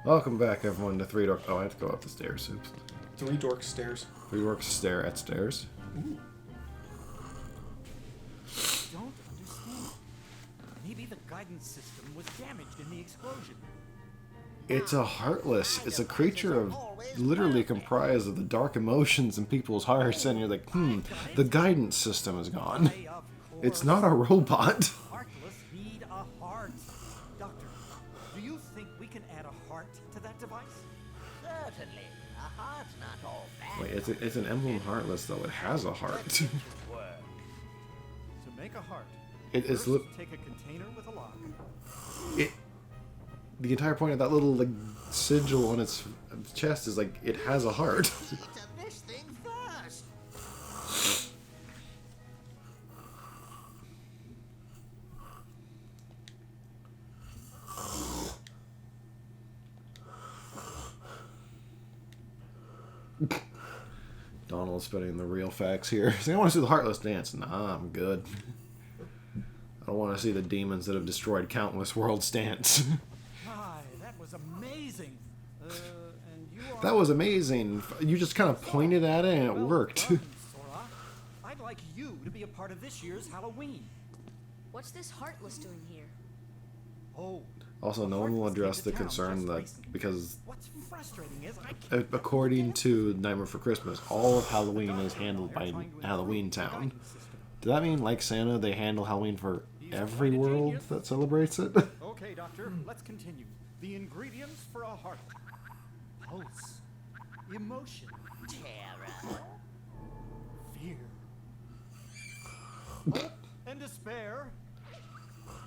Welcome back, everyone, to Three Dorks. Oh, I have to go up the stairs. Oops. Three Dorks stairs. Three Dorks stare at stairs. Ooh. Don't understand. Maybe the guidance system was damaged in the explosion. It's a Heartless. It's a creature of literally comprised of the dark emotions in people's hearts, and you're like, the guidance system is gone. It's not a robot. Heartless need a heart. Doctor, do you think we can add a heart to that device? Certainly. A heart's not all bad. Wait, it's an emblem Heartless, though. It has a heart. To make a heart, It's first take a container with a lock. The entire point of that little like sigil on its chest is like it has a heart. See to this thing first. Donald's spitting the real facts here. So I want to see the Heartless dance. Nah, I'm good. I don't want to see the demons that have destroyed countless worlds dance. Hi, that was amazing. And you are... That was amazing. You just kind of pointed at it and it Well worked. done, Sora. I'd like you to be a part of this year's Halloween. What's this Heartless doing here? Oh. Also, no one will address the concern that because What's frustrating is I can't according to Nightmare for Christmas, all of Halloween is handled by Halloween Town. Does that mean, like Santa, they handle Halloween for every world that celebrates it? Okay, Doctor, let's continue. The ingredients for a heart. Pulse. Emotion. Terror. Fear. Hope and despair.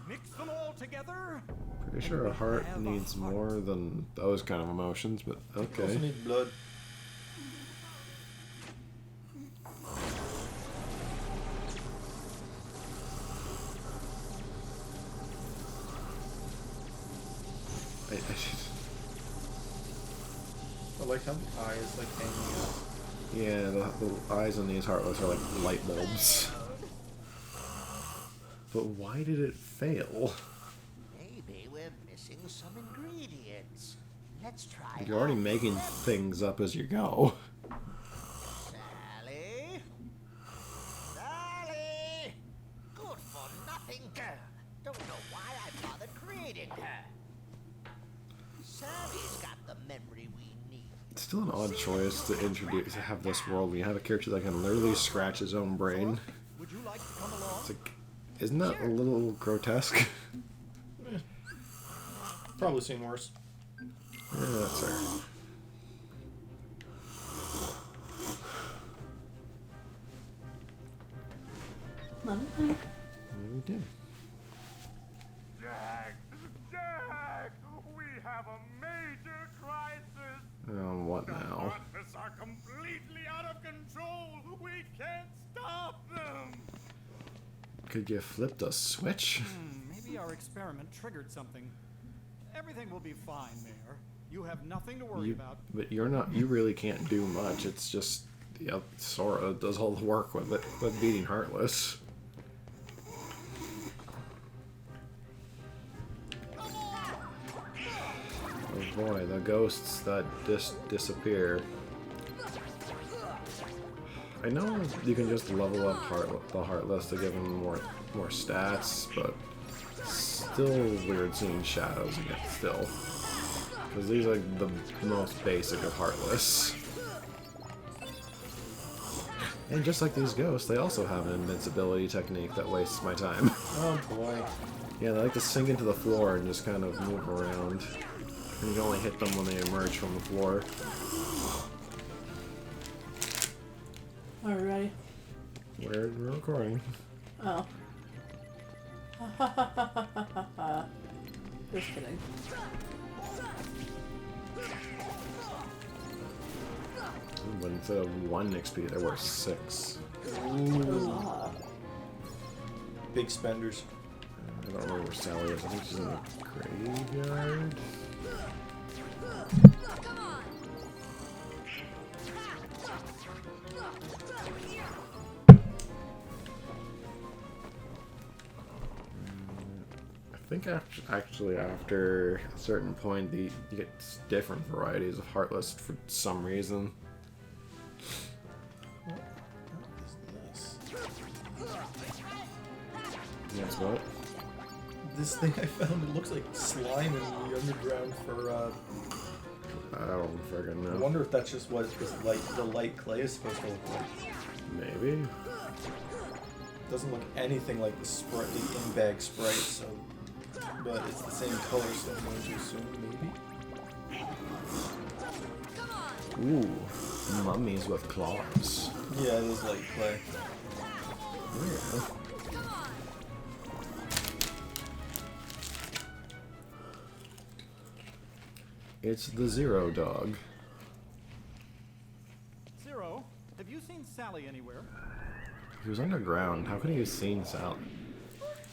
Mix them all together. Pretty sure a heart needs more than those kind of emotions, but You also okay. need blood. I like how the eye is like hanging out. Yeah, the eyes on these Heartless are like light bulbs. But why did it fail? Maybe we're missing some ingredients. Let's try. You're already that. making things up as you go. Sally. Sally. Good for nothing girl. Don't know why I bothered creating her. Sally's got the memory we need. It's still an odd choice to have this world when you have a character that can literally scratch his own brain. Would you like to come along? It's like, isn't that a little grotesque? Probably seen worse. Yeah, that's fair. Mom? We did. Jack! Jack! We have a major crisis! What now? Heartless are completely out of control! We can't stop them! Could you flip the switch? Maybe our experiment triggered something. Everything will be fine, Mayor. You have nothing to worry about. But you're not. You really can't do much. It's just, yeah, Sora does all the work with it, with beating Heartless. Oh boy, the ghosts that disappear. I know you can just level up the Heartless to give him more stats, but still weird seeing shadows again still. Because these are the most basic of Heartless. And just like these ghosts, they also have an invincibility technique that wastes my time. Oh boy. Yeah, they like to sink into the floor and just kind of move around. And you can only hit them when they emerge from the floor. Alright. We're recording. Oh. Just kidding. But instead of 1 XP, there were 6. Ah. Big spenders. I don't remember where Sally is. I think she's in the graveyard. think think actually after a certain point, you get different varieties of Heartless for some reason. What is this? Yes, what? This thing I found, it looks like slime in the underground for, I don't friggin' I know. wonder if that's just what this the light clay is supposed to look like. Maybe. Doesn't look anything like the sprite, the in-bag sprite, so... But it's the same color, so I'm going to assume, maybe? Ooh, mummies with claws. Yeah, it is light clay. Yeah. It's the Zero Dog. Zero, have you seen Sally anywhere? He was underground. How could he have seen Sally?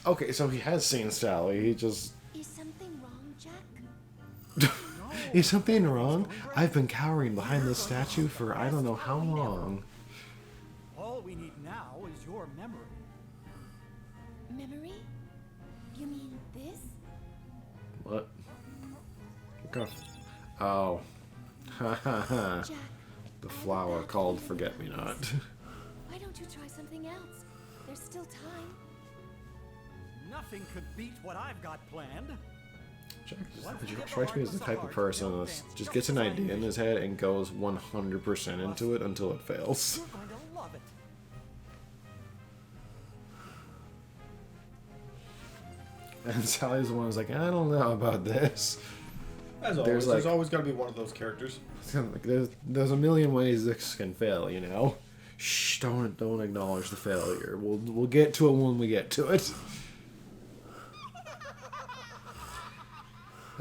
Okay, so he has seen Sally. He just... Is something wrong, Jack? Is something wrong? I've been cowering behind this statue for I don't know how long. All we need now is your memory. Memory? You mean this? What? Go. Oh. Ha ha ha. Jack, The flower called Forget-Me-Not. why don't you try something else? There's still time. Nothing could beat what I've got planned. Jack strikes me as the type of person that just gets an idea in his head and goes 100% into it until it fails. You're going to love it. And Sally's the one who's like, I don't know about this. As There's always, like- there's always got to be one of those characters. It's kind of like there's a million ways this can fail, you know. Shh, don't acknowledge the failure. We'll get to it when we get to it.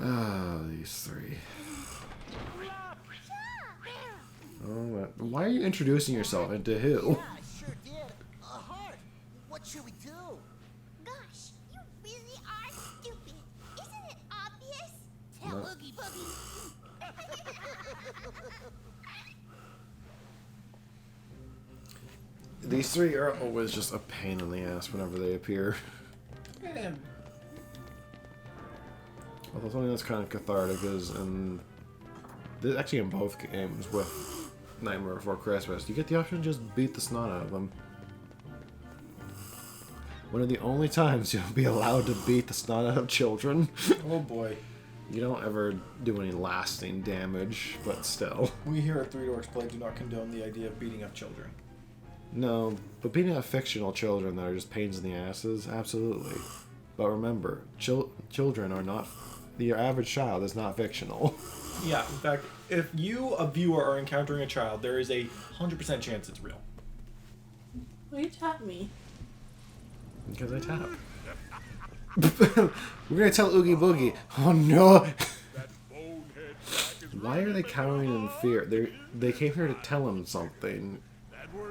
Ah, these three. Oh, why are you introducing yourself into who? Yeah, I sure did. A heart. What should we do? Gosh, you really are stupid. Isn't it obvious? Tell No. Oogie Boogie. These three are always just a pain in the ass whenever they appear. And Although something that's kind of cathartic is, and this actually in both games with Nightmare Before Christmas, you get the option to just beat the snot out of them. One of the only times you'll be allowed to beat the snot out of children. oh boy, You don't ever do any lasting damage, but still. we here at Three Dorks Play do not condone the idea of beating up children. No, but beating up fictional children that are just pains in the asses, absolutely. But remember, children are not... Your average child is not fictional. Yeah, in fact, if you, a viewer, are encountering a child, there is a 100% chance it's real. Will you tap me? Because I tap. We're gonna tell Oogie Boogie. Oh no! Why are they cowering in fear? They came here to tell him something,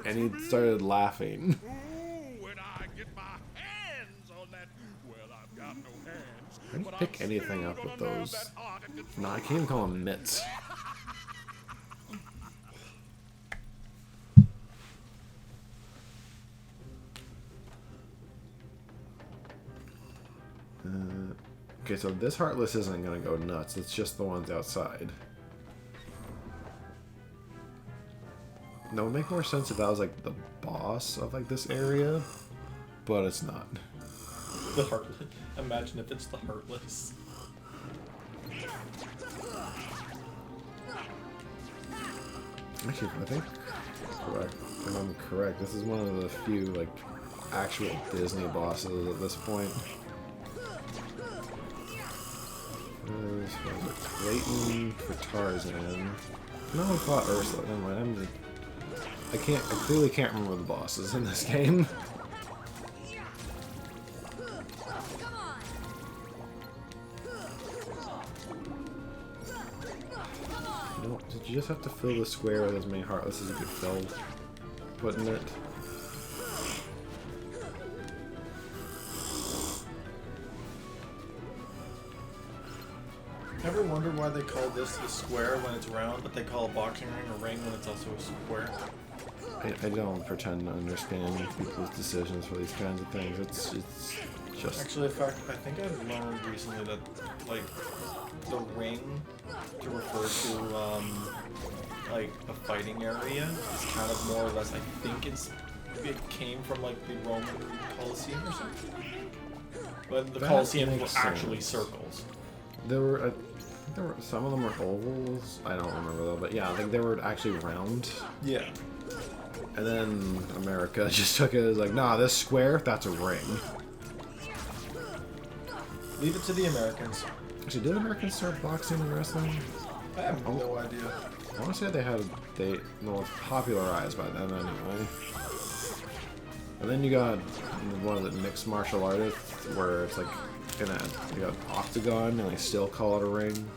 and he started laughing. Ooh, when I get my hands on that, well, I've got no hands. How do you but pick I'm anything still up with gonna love those? that heart and control. No, I can't even call them mitts. Okay, so this Heartless isn't gonna go nuts. It's just the ones outside. That would make more sense if that was like the boss of like this area, but it's not. The Heartless. Imagine if it's the Heartless. Actually, I think correct. If I'm correct, this is one of the few like actual Disney bosses at this point. What was it? Clayton for Tarzan. No, I thought Ursula. Never mind. I clearly can't remember the bosses in this game. You know, did you just have to fill the square with as many Heartless as you could fill? Putting it. Ever wonder why they call this the square when it's round, but they call a boxing ring a ring when it's also a square? I don't pretend to understand people's decisions for these kinds of things. It's Just Actually, in fact, I think I've learned recently that, like, the ring to refer to, like, a fighting area is kind of more or less, I think it came from, like, the Roman Colosseum or something. But the That Colosseum were makes actually sense. circles. there were some of them were ovals. I don't remember though, but yeah, I think they were actually round. Yeah. And then America just took it as like, nah, this square, that's a ring. Leave it to the Americans. Actually, did Americans start boxing and wrestling? I have no idea. I want to say they well, it's popularized by them anyway. And then you got one of the mixed martial artists where it's like you got an octagon and they still call it a ring.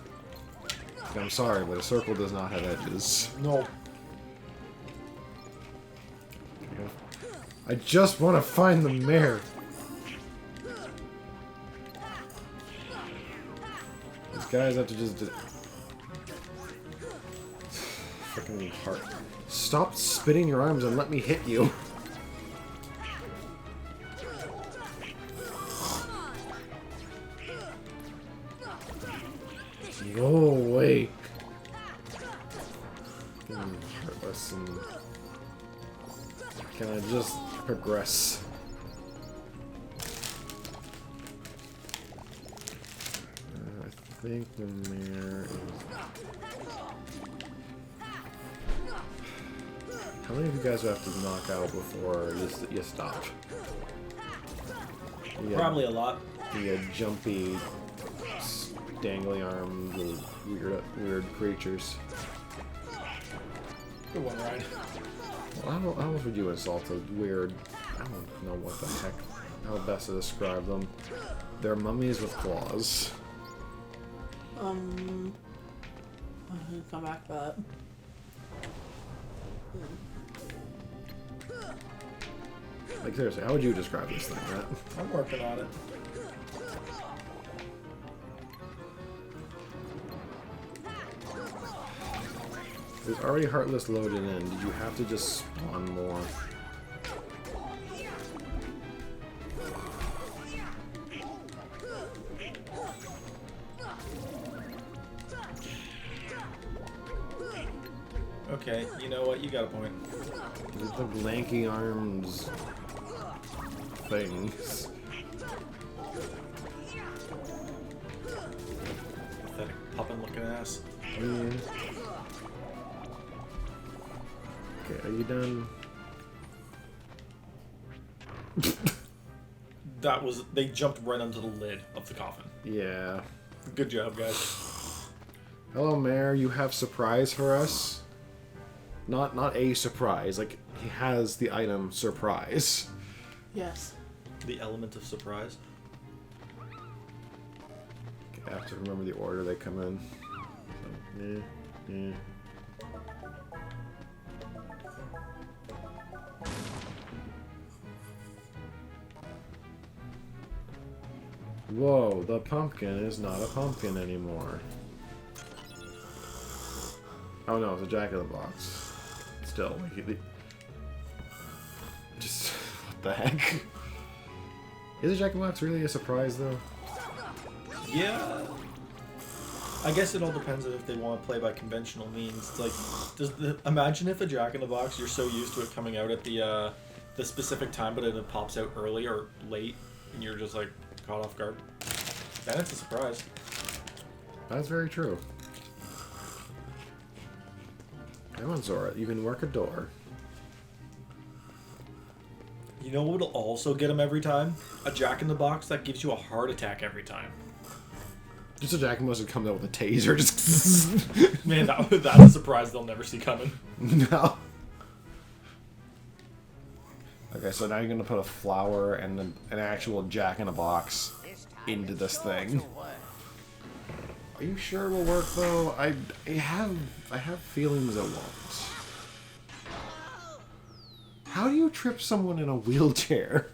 Like, I'm sorry, but a circle does not have edges. No. I just want to find the mare. These guys have to just freaking heart. Stop spinning your arms and let me hit you. Go away. Heartless and can I just progress? I think the mare is. How many of you guys have to knock out before you stop? Yeah. Probably a lot. The jumpy, dangly armed, little weird creatures. Good one, Ryan. Well, how would you insult a weird? I don't know what the heck. How best to describe them? They're mummies with claws. Come back to that. Like seriously, how would you describe this thing, Matt? I'm working on it. There's already Heartless loaded in. Did you have to just spawn more? Okay, you know what? You got a point. There's the lanky arms things. Pathetic puppet looking ass. Okay, are you done? That was... They jumped right onto the lid of the coffin. Yeah. Good job, guys. Hello, Mayor. You have surprise for us? Not a surprise. Like he has the item surprise. Yes. The element of surprise. I have to remember the order they come in. So, Whoa, the pumpkin is not a pumpkin anymore. Oh no, it's a Jack-in-the-Box. Still, just what the heck? Is a Jack-in-the-Box really a surprise though? Yeah. I guess it all depends on if they want to play by conventional means. It's like, imagine if a Jack-in-the-Box, you're so used to it coming out at the specific time, but it pops out early or late, and you're just like caught off guard. Then it's a surprise. That's very true. Come on, Zora, you can work a door. You know what'll also get them every time? A Jack-in-the-Box that gives you a heart attack every time. Just a Jack-in-the-Box would come out with a taser, just Man, that's a surprise they'll never see coming. no. Okay, so now you're gonna put a flower and an actual Jack-in-a-Box into this thing. Are you sure it will work though? I have feelings it won't. How do you trip someone in a wheelchair?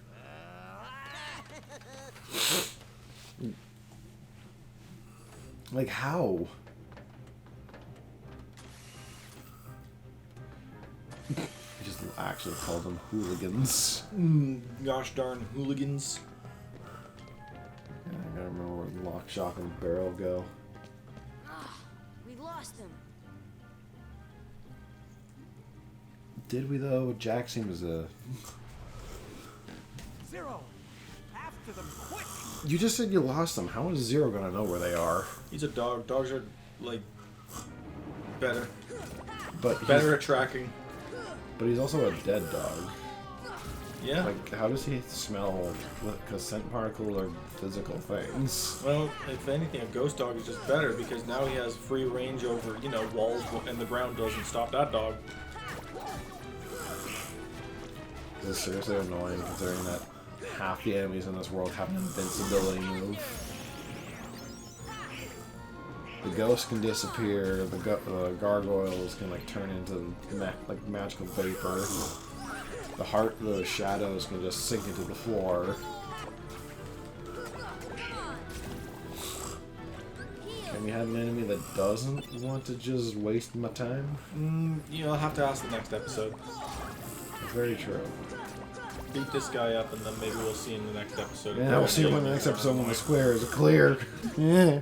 Like how? I just actually called them hooligans. Gosh darn hooligans. shotgun barrel go. We lost him. Did we though? Jack seems to. Zero! After them, quick! You just said you lost them. How is Zero gonna know where they are? He's a dog. Dogs are like better But at tracking. But he's also a dead dog. Yeah. Like, how does he smell? Because scent particles are physical things. Well, if anything, a ghost dog is just better because now he has free range over, you know, walls, and the ground doesn't stop that dog. This is seriously annoying considering that half the enemies in this world have an invincibility move. The ghost can disappear, the gargoyles can like turn into magical vapor. The shadows can just sink into the floor. Can we have an enemy that doesn't want to just waste my time? You'll have to ask the next episode. Very true. Beat this guy up, and then maybe we'll see in the next episode. Yeah, we'll see him in the next episode when the square is clear. Yeah.